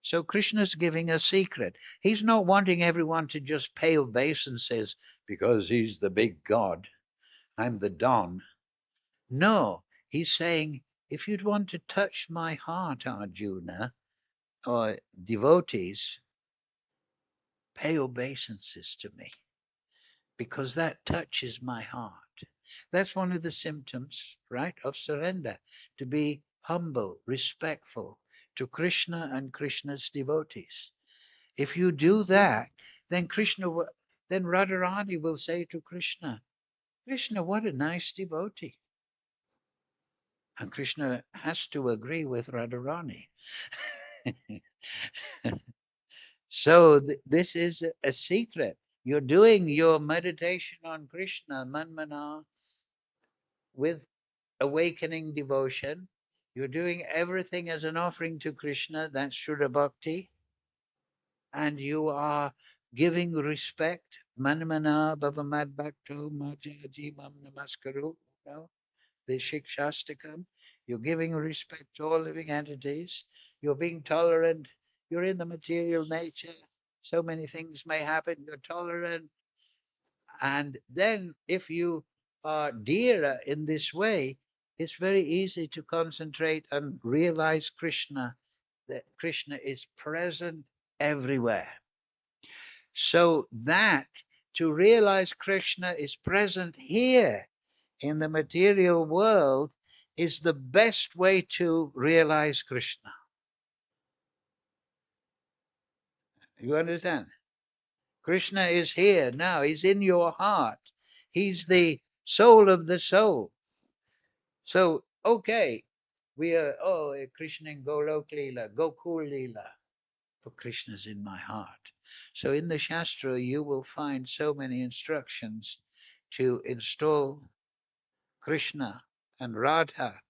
So Krishna's giving a secret. He's not wanting everyone to just pay obeisances because he's the big God. I'm the Don. No, he's saying, if you'd want to touch my heart, Arjuna, or devotees, pay obeisances to me, because that touches my heart. That's one of the symptoms, right, of surrender, to be humble, respectful to Krishna and Krishna's devotees. If you do that, then then Radharani will say to Krishna, Krishna, what a nice devotee. And Krishna has to agree with Radharani. So this is a secret. You're doing your meditation on Krishna, Manmana, with awakening devotion. You're doing everything as an offering to Krishna. That's Shuddha Bhakti. and you are giving respect. Manmana bhavamad bhakto majaji mam namaskaru. No? The Shikshastakam. You're giving respect to all living entities. You're being tolerant. You're in the material nature. So many things may happen. You're tolerant. And then if you are dearer in this way, it's very easy to concentrate and realize Krishna, that Krishna is present everywhere. So that to realize Krishna is present here in the material world is the best way to realize Krishna. You understand? Krishna is here now. He's in your heart. He's the soul of the soul. So, okay, we are, Krishna in Golok Leela, Gokul Leela. But Krishna's in my heart. So in the Shastra, you will find so many instructions to install Krishna and Radha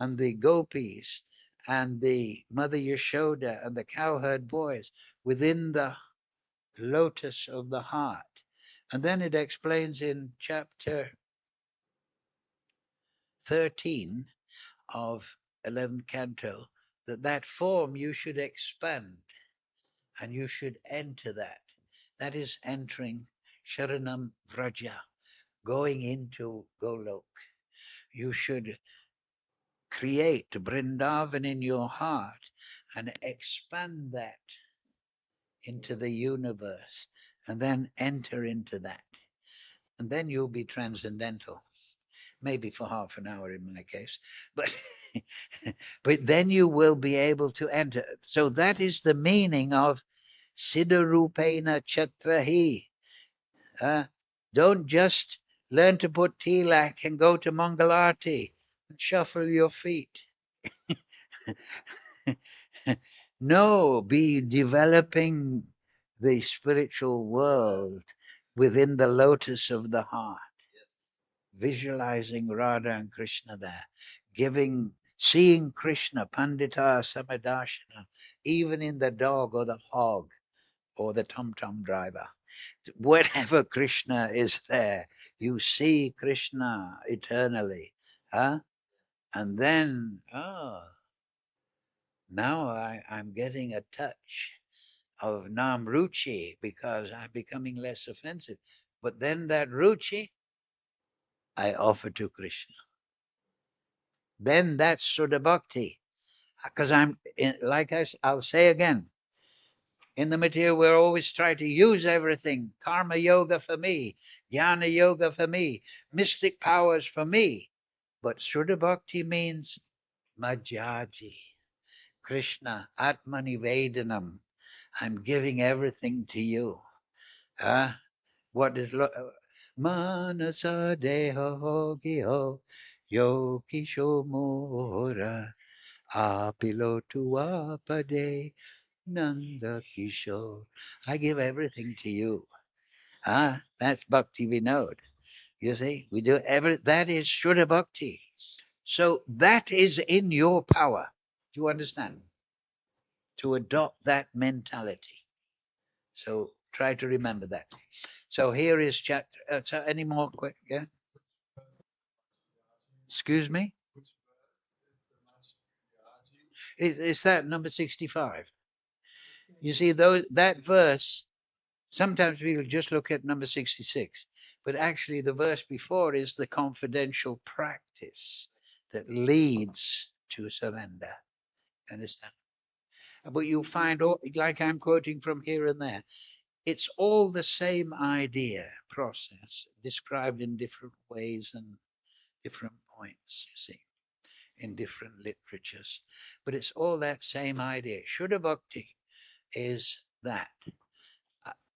and the gopis and the Mother Yashoda and the cowherd boys within the lotus of the heart. And then it explains in chapter 13 of 11th canto that that form you should expand and you should enter that. That is entering Sharanam Vraja, going into Golok. You should create Vrindavan in your heart and expand that into the universe and then enter into that. And then you'll be transcendental. Maybe for half an hour in my case, but but then you will be able to enter. So that is the meaning of Siddharupena Chatrahi. Don't just learn to put tilak and go to Mangalarti and shuffle your feet. No, be developing the spiritual world within the lotus of the heart, visualizing Radha and Krishna there, seeing Krishna, Pandita Samadarshana, even in the dog or the hog or the tom-tom driver. Wherever Krishna is there, you see Krishna eternally. Huh? And then, now I'm getting a touch of Nam Ruchi because I'm becoming less offensive. But then that Ruchi, I offer to Krishna. Then that's Sudha Bhakti. Because I'll say again, in the material, we're always trying to use everything. Karma yoga for me, jnana yoga for me, mystic powers for me. But Sudha Bhakti means Majaji, Krishna, Atmani Vedanam. I'm giving everything to you. What is Manasa Deho Giho Yokisho Mora Apilotu Apade Nanda Kishore. I give everything to you. That's Bhakti Vinod. You see, we do that is Shuddha Bhakti. So that is in your power. Do you understand? To adopt that mentality. So try to remember that. So here is chapter. So any more quick? Yeah. Excuse me. Is that number 65? You see, that verse. Sometimes we will just look at number 66, but actually the verse before is the confidential practice that leads to surrender. Understand? But you find, like I'm quoting from here and there, it's all the same idea, process, described in different ways and different points, you see, in different literatures. But it's all that same idea. Shuddha Bhakti is that.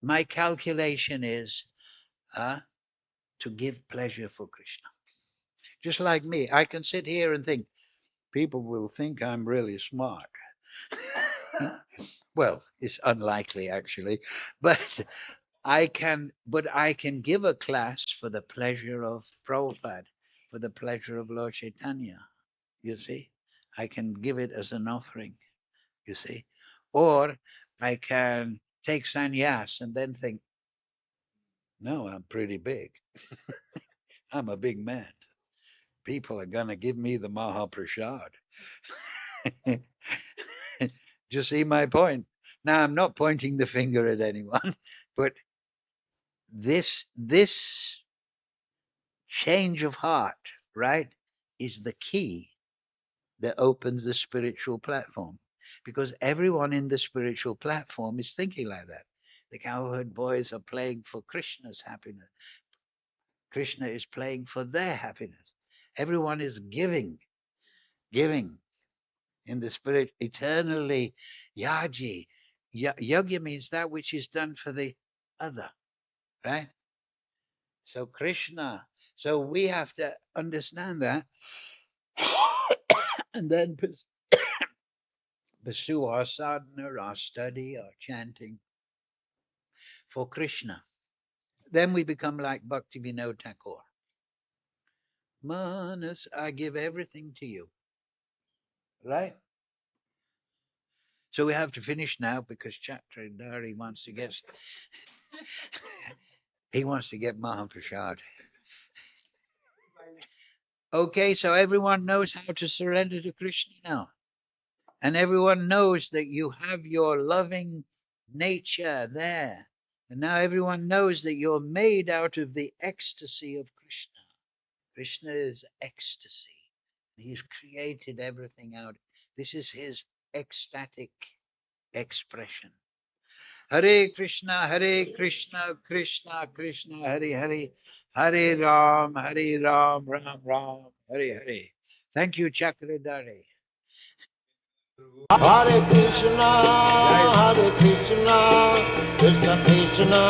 My calculation is to give pleasure for Krishna. Just like me, I can sit here and think, people will think I'm really smart. Well, it's unlikely actually, but I can give a class for the pleasure of Prabhupada, for the pleasure of Lord Chaitanya. You see, I can give it as an offering. You see, or I can take sannyas and then think, no, I'm pretty big. I'm a big man. People are going to give me the Mahaprasad. Do you see my point? Now, I'm not pointing the finger at anyone, but this change of heart, right, is the key that opens the spiritual platform. Because everyone in the spiritual platform is thinking like that. The cowherd boys are playing for Krishna's happiness. Krishna is playing for their happiness. Everyone is giving in the spirit eternally. Yaji. Yogya means that which is done for the other, right? So Krishna. So we have to understand that and then pursue our sadhana, our study, our chanting for Krishna. Then we become like Bhaktivinoda Thakur. Manas, I give everything to you. Right? So we have to finish now because Chatradari wants to get he wants to get Mahaprasad. Okay, so everyone knows how to surrender to Krishna now. And everyone knows that you have your loving nature there. And now everyone knows that you're made out of the ecstasy of Krishna. Krishna is ecstasy. He's created everything out. This is his ecstatic expression. Hare Krishna, Krishna Krishna, Hare Hare, Hare Ram, Ram Ram, Hare Hare. Thank you, Chakradari. Hare Krishna, Krishna Krishna,